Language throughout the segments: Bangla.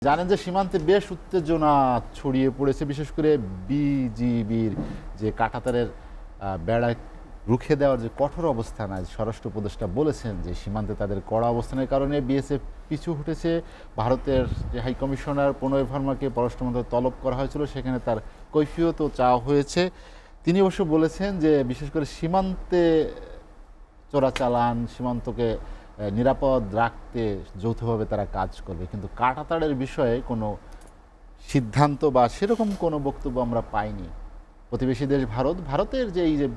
জানেন যে সীমান্তে বেশ উত্তেজনা ছড়িয়ে পড়েছে, বিশেষ করে বিজিবির যে কাঁটাতারের বেড়া রুখে দেওয়ার যে কঠোর অবস্থান। আজ স্বরাষ্ট্র উপদেষ্টা বলেছেন যে সীমান্তে তাদের কড়া অবস্থানের কারণে বিএসএফ পিছু হটেছে। ভারতের যে হাই কমিশনার প্রণয় ভার্মাকে পররাষ্ট্র মন্ত্রণালয়ে তলব করা হয়েছিল, সেখানে তার কৈফিয়তও চাওয়া হয়েছে। তিনি অবশ্য বলেছেন যে বিশেষ করে সীমান্তে চোরাচালান, সীমান্তকে নিরাপদ রাখতে যৌথভাবে তারা কাজ করবে, কিন্তু কাঁটাতাড়ের বিষয়ে কোনো সিদ্ধান্ত বা সেরকম কোনো বক্তব্য আমরা পাইনি। প্রতিবেশী দেশ ভারতের যে এই যে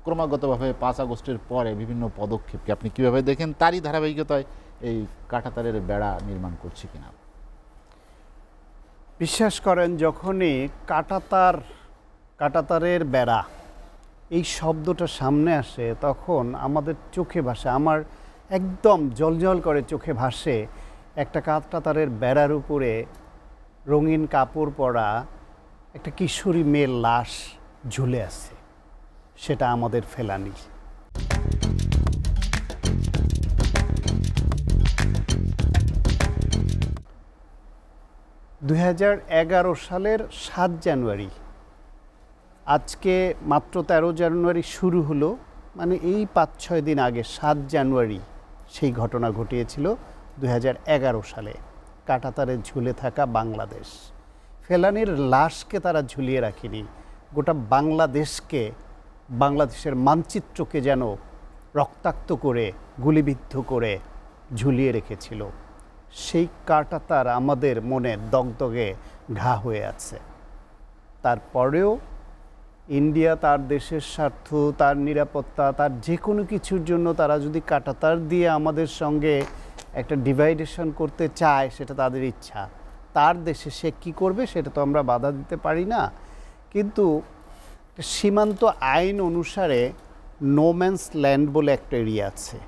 ক্রমাগতভাবে 5 আগস্টের পরে বিভিন্ন পদক্ষেপকে আপনি কীভাবে দেখেন, তারই ধারাবাহিকতায় এই কাঁটাতারের বেড়া নির্মাণ করছে কিনা? বিশ্বাস করেন, যখনই কাঁটাতারের বেড়া এই শব্দটা সামনে আসে, তখন আমাদের চোখে ভাসে, আমার একদম জলজল করে চোখে ভাসে একটা কাঁটাতারের বেড়ার উপরে রঙিন কাপড় পরা একটা কিশোরী মেয়ের লাশ ঝুলে আছে। সেটা আমাদের ফেলানি। সালের 7 জানুয়ারি, আজকে মাত্র 13 জানুয়ারি শুরু হলো, মানে এই 5-6 দিন আগে 7 জানুয়ারি সেই ঘটনা ঘটিয়েছিল 2011 সালে। কাঁটাতারে ঝুলে থাকা বাংলাদেশ, ফেলানির লাশকে তারা ঝুলিয়ে রাখেনি, গোটা বাংলাদেশকে, বাংলাদেশের মানচিত্রকে যেন রক্তাক্ত করে, গুলিবিদ্ধ করে ঝুলিয়ে রেখেছিল। সেই কাঁটাতার আমাদের মনে দগদগে ঘা হয়ে আছে। তারপরেও ইন্ডিয়া তার দেশের স্বার্থ, তার নিরাপত্তা, তার যে কোনো কিছুর জন্য তারা যদি কাঁটাতার দিয়ে আমাদের সঙ্গে একটা ডিভাইডেশন করতে চায়, সেটা তাদের ইচ্ছা। তার দেশে সে কী করবে সেটা তো আমরা বাধা দিতে পারি না। কিন্তু সীমান্ত আইন অনুসারে নোম্যান্স ল্যান্ড বলে একটা এরিয়া আছে,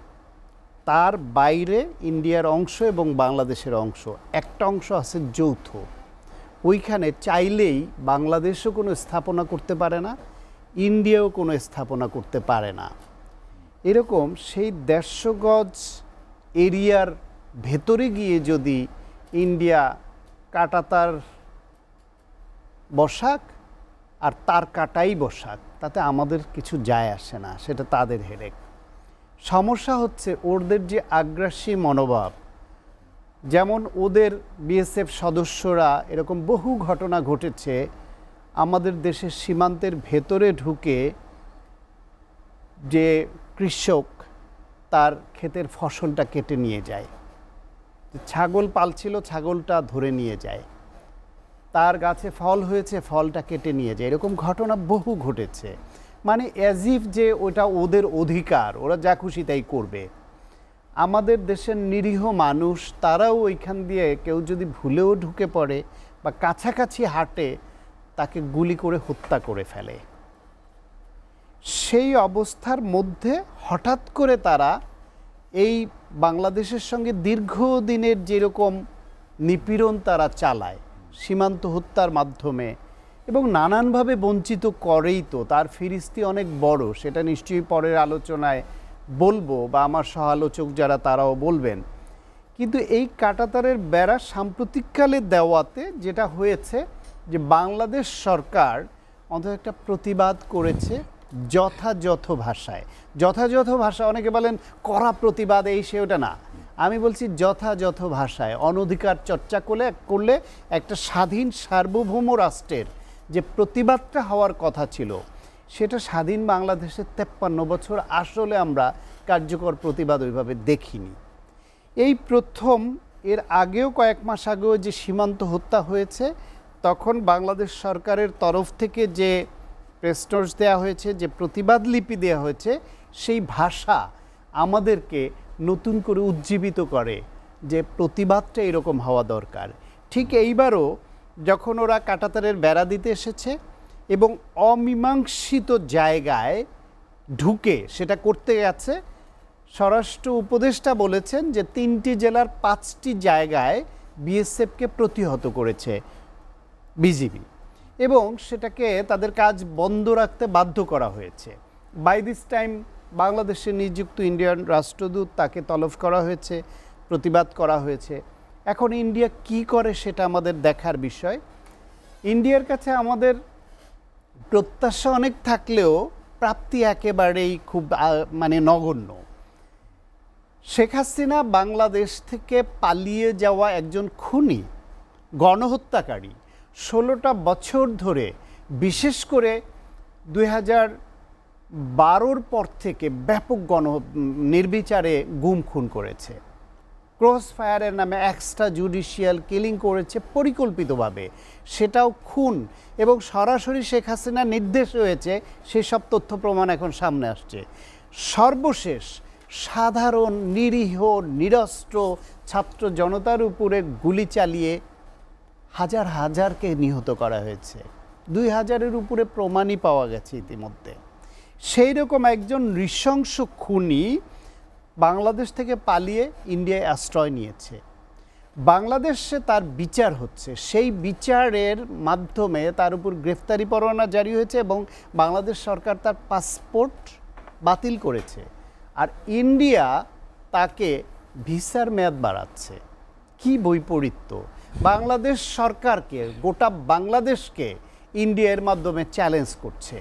তার বাইরে ইন্ডিয়ার অংশ এবং বাংলাদেশের অংশ, একটা অংশ আছে যৌথ। ওইখানে চাইলেই বাংলাদেশও কোনো স্থাপনা করতে পারে না, ইন্ডিয়াও কোনো স্থাপনা করতে পারে না। এরকম সেই 150 গজ এরিয়ার ভেতরে গিয়ে যদি ইন্ডিয়া কাঁটাতার বসাক আর তার কাটাই বসাক, তাতে আমাদের কিছু যায় আসে না, সেটা তাদের হেডেক। সমস্যা হচ্ছে ওদের যে আগ্রাসী মনোভাব। যেমন ওদের বিএসএফ সদস্যরা, এরকম বহু ঘটনা ঘটেছে আমাদের দেশের সীমান্তের ভেতরে ঢুকে, যে কৃষক তার ক্ষেতের ফসলটা কেটে নিয়ে যায়, ছাগল পালছিল, ছাগলটা ধরে নিয়ে যায়, তার গাছে ফল হয়েছে, ফলটা কেটে নিয়ে যায়। এরকম ঘটনা বহু ঘটেছে। মানে অ্যাজ ইফ যে ওটা ওদের অধিকার, ওরা যা খুশি তাই করবে। আমাদের দেশের নিরীহ মানুষ, তারাও ওইখান দিয়ে কেউ যদি ভুলেও ঢুকে পড়ে বা কাছাকাছি হাঁটে, তাকে গুলি করে হত্যা করে ফেলে। সেই অবস্থার মধ্যে হঠাৎ করে তারা এই বাংলাদেশের সঙ্গে দীর্ঘদিনের যেরকম নিপীড়ন তারা চালায় সীমান্ত হত্যার মাধ্যমে, এবং নানানভাবে বঞ্চিত করেই তো, তার ফিরিস্তি অনেক বড়, সেটা নিশ্চয়ই পরের আলোচনায় বলবো, বা আমার সহালোচক যারা তারাও বলবেন। কিন্তু এই কাঁটাতারের বেড়া সাম্প্রতিককালে দেওয়াতে যেটা হয়েছে, যে বাংলাদেশ সরকার অন্তত একটা প্রতিবাদ করেছে যথাযথ ভাষায়। যথাযথ ভাষা, অনেকে বলেন কড়া প্রতিবাদ এই সে, ওটা না। আমি বলছি যথাযথ ভাষায়। অনধিকার চর্চা করলে একটা স্বাধীন সার্বভৌম রাষ্ট্রের যে প্রতিবাদটা হওয়ার কথা ছিল, সেটা স্বাধীন বাংলাদেশের 53 বছর আসলে আমরা কার্যকর প্রতিবাদ ওইভাবে দেখিনি। এই প্রথম, এর আগেও কয়েক মাস আগেও যে সীমান্ত হত্যা হয়েছে, তখন বাংলাদেশ সরকারের তরফ থেকে যে প্রেস নোট দেওয়া হয়েছে, যে প্রতিবাদ লিপি দেওয়া হয়েছে, সেই ভাষা আমাদেরকে নতুন করে উজ্জীবিত করে যে প্রতিবাদটা এরকম হওয়া দরকার। ঠিক এইবারও যখন ওরা কাঁটাতারের বেড়া দিতে এসেছে এবং অমীমাংসিত জায়গায় ঢুকে সেটা করতে গেছে, স্বরাষ্ট্র উপদেষ্টা বলেছেন যে 3টি জেলার 5টি জায়গায় বিএসএফকে প্রতিহত করেছে বিজিবি, এবং সেটাকে তাদের কাজ বন্ধ রাখতে বাধ্য করা হয়েছে। বাই দিস টাইম বাংলাদেশে নিযুক্ত ইন্ডিয়ান রাষ্ট্রদূত, তাকে তলব করা হয়েছে, প্রতিবাদ করা হয়েছে। এখন ইন্ডিয়া কি করে সেটা আমাদের দেখার বিষয়। ইন্ডিয়ার কাছে আমাদের প্রত্যাশা অনেক থাকলেও প্রাপ্তি একেবারেই খুব মানে নগণ্য। শেখ হাসিনা বাংলাদেশ থেকে পালিয়ে যাওয়া একজন খুনি, গণহত্যাকারী। 16টা বছর ধরে, বিশেষ করে 2012-র পর থেকে ব্যাপক নির্বিচারে গুম খুন করেছে। ক্রস ফায়ারের নামে এক্সট্রা জুডিশিয়াল কিলিং করেছে পরিকল্পিতভাবে, সেটাও খুন, এবং সরাসরি শেখ হাসিনা নির্দেশ হয়েছে। সেসব তথ্য প্রমাণ এখন সামনে আসছে। সর্বশেষ সাধারণ নিরীহ নিরস্ত্র ছাত্র জনতার উপরে গুলি চালিয়ে হাজার হাজারকে নিহত করা হয়েছে। 2000-এর উপরে প্রমাণই পাওয়া গেছে ইতিমধ্যে। সেই রকম একজন নৃশংস খুনি বাংলাদেশ থেকে পালিয়ে ইন্ডিয়ায় আশ্রয় নিয়েছে। বাংলাদেশে তার বিচার হচ্ছে, সেই বিচারের মাধ্যমে তার উপর গ্রেফতারি পরোয়ানা জারি হয়েছে এবং বাংলাদেশ সরকার তার পাসপোর্ট বাতিল করেছে। আর ইন্ডিয়া তাকে ভিসার মেয়াদ বাড়াচ্ছে। কি বৈপরীত্য! বাংলাদেশ সরকারকে, গোটা বাংলাদেশকে ইন্ডিয়ার মাধ্যমে চ্যালেঞ্জ করছে,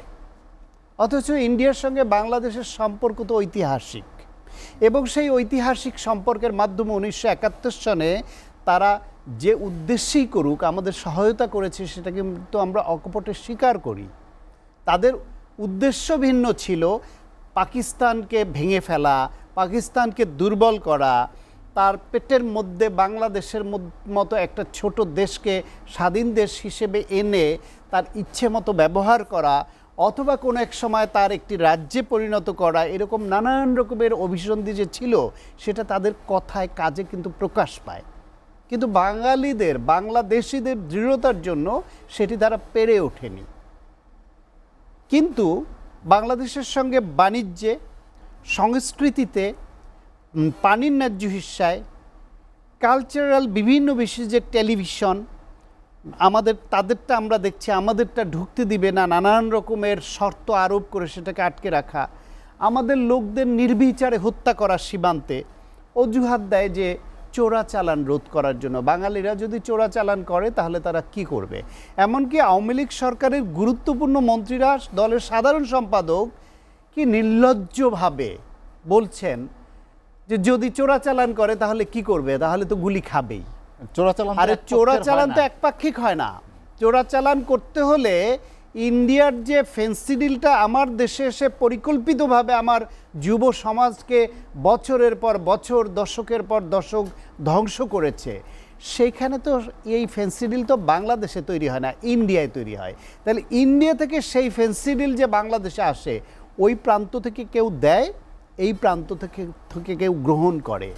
অথচ ইন্ডিয়ার সঙ্গে বাংলাদেশের সম্পর্ক তো ঐতিহাসিক, এবং সেই ঐতিহাসিক সম্পর্কের মাধ্যমে 1971 সনে তারা যে উদ্দেশ্যেই করুক আমাদের সহায়তা করেছে, সেটা কিন্তু আমরা অকপটে স্বীকার করি। তাদের উদ্দেশ্য ভিন্ন ছিল, পাকিস্তানকে ভেঙে ফেলা, পাকিস্তানকে দুর্বল করা, তার পেটের মধ্যে বাংলাদেশের মতো একটা ছোট দেশকে স্বাধীন দেশ হিসেবে এনে তার ইচ্ছে মতো ব্যবহার করা, অথবা কোনো এক সময় তার একটি রাজ্যে পরিণত করা। এরকম নানান রকমের অভিসন্ধি যে ছিল, সেটা তাদের কথায় কাজে কিন্তু প্রকাশ পায়। কিন্তু বাঙালিদের, বাংলাদেশিদের দৃঢ়তার জন্য সেটি তারা পেরে ওঠেনি। কিন্তু বাংলাদেশের সঙ্গে বাণিজ্যে, সংস্কৃতিতে, পানির ন্যায্য হিস্যায়, কালচারাল বিভিন্ন বিষয়ে যে টেলিভিশন, তাদেরটা আমরা দেখছি, আমাদেরটা ঢুকতে দিবে না, নানান রকমের শর্ত আরোপ করে সেটাকে আটকে রাখা, আমাদের লোকদের নির্বিচারে হত্যা করার সীমান্তে অজুহাত দেয় যে চোরাচালান রোধ করার জন্য। বাঙালিরা যদি চোরাচালান করে তাহলে তারা কি করবে? এমনকি আওয়ামী লীগ সরকারের গুরুত্বপূর্ণ মন্ত্রীরা, দলের সাধারণ সম্পাদক কি নির্লজ্জভাবে বলছেন যে যদি চোরাচালান করে তাহলে কি করবে? তাহলে তো গুলি খাবেই। আরে চোরাচালান তো একপাক্ষিক হয় না। চোরাচালান করতে হলে ইন্ডিয়ার যে ফেন্সিডিলটা আমার দেশে এসে পরিকল্পিতভাবে আমার যুব সমাজকে বছরের পর বছর, দশকের পর দশক ধ্বংস করেছে, সেইখানে তো এই ফেন্সিডিল তো বাংলাদেশে তৈরি হয় না, ইন্ডিয়ায় তৈরি হয়। তাহলে ইন্ডিয়া থেকে সেই ফেন্সিডিল যে বাংলাদেশে আসে, ওই প্রান্ত থেকে কেউ দেয়, এই প্রান্ত থেকে কেউ গ্রহণ করে।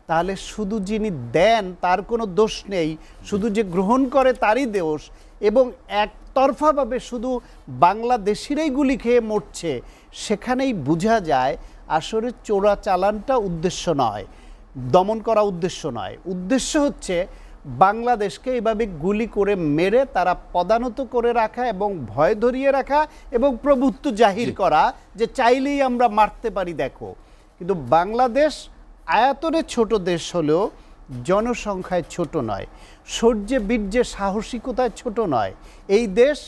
তাহলে শুধু যিনি দেন তার কোনো দোষ নেই, শুধু যে গ্রহণ করে তারই দোষ। এবং একতরফাভাবে শুধু বাংলাদেশিরাই গুলি খেয়ে মরছে, সেখানেই বোঝা যায় আসলে চোরাচালানটা উদ্দেশ্য নয়, দমন করা উদ্দেশ্য নয়। উদ্দেশ্য হচ্ছে বাংলাদেশকে এভাবে গুলি করে মেরে তারা পদানত করে রাখা এবং ভয় ধরিয়ে রাখা এবং প্রভুত্ব জাহির করা যে চাইলেই আমরা মারতে পারি দেখো। কিন্তু বাংলাদেশ আয়তনে ছোট দেশ হলেও জনসংখ্যায় ছোট নয়, শৌর্যে বীর্যে সাহসিকতায় ছোট নয়। এই দেশ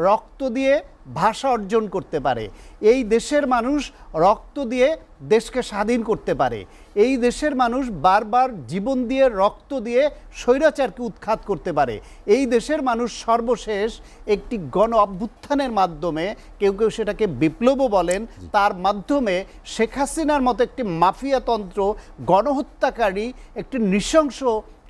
রক্ত দিয়ে ভাষা অর্জন করতে পারে, এই দেশের মানুষ রক্ত দিয়ে দেশকে স্বাধীন করতে পারে, এই দেশের মানুষ বারবার জীবন দিয়ে, রক্ত দিয়ে স্বৈরাচারকে উৎখাত করতে পারে। এই দেশের মানুষ সর্বশেষ একটি গণ অভ্যুত্থানের মাধ্যমে, কেউ কেউ সেটাকে বিপ্লবও বলেন, তার মাধ্যমে শেখ হাসিনার মতো একটি মাফিয়াতন্ত্র, গণহত্যাকারী, একটি নৃশংস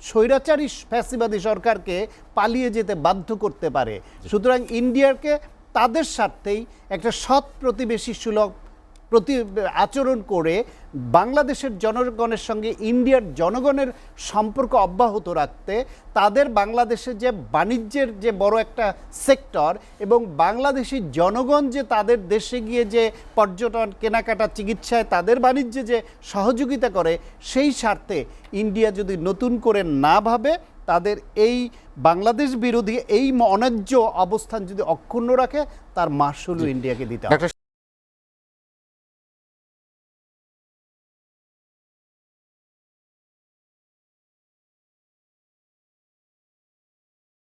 স্বৈরাচারী ফ্যাসিবাদী সরকারকে পালিয়ে যেতে বাধ্য করতে পারে। সুতরাং ইন্ডিয়াকে তাদের স্বার্থেই একটা সৎ প্রতিবেশী সুলভ আচরণ করে বাংলাদেশের জনগণের সঙ্গে ইন্ডিয়ার জনগণের সম্পর্ক অব্যাহত রাখতে, তাদের বাংলাদেশের যে বাণিজ্যের যে বড় একটা সেক্টর এবং বাংলাদেশি জনগণ যে তাদের দেশে গিয়ে যে পর্যটন, কেনাকাটা, চিকিৎসায় তাদের বাণিজ্যে যে সহযোগিতা করে, সেই স্বার্থে ইন্ডিয়া যদি নতুন করে না ভাবে, তাদের এই বাংলাদেশ বিরোধী এই অন্যায্য অবস্থান যদি অক্ষুণ্ণ রাখে, তার মাসুলও ইন্ডিয়াকে দিতে হবে।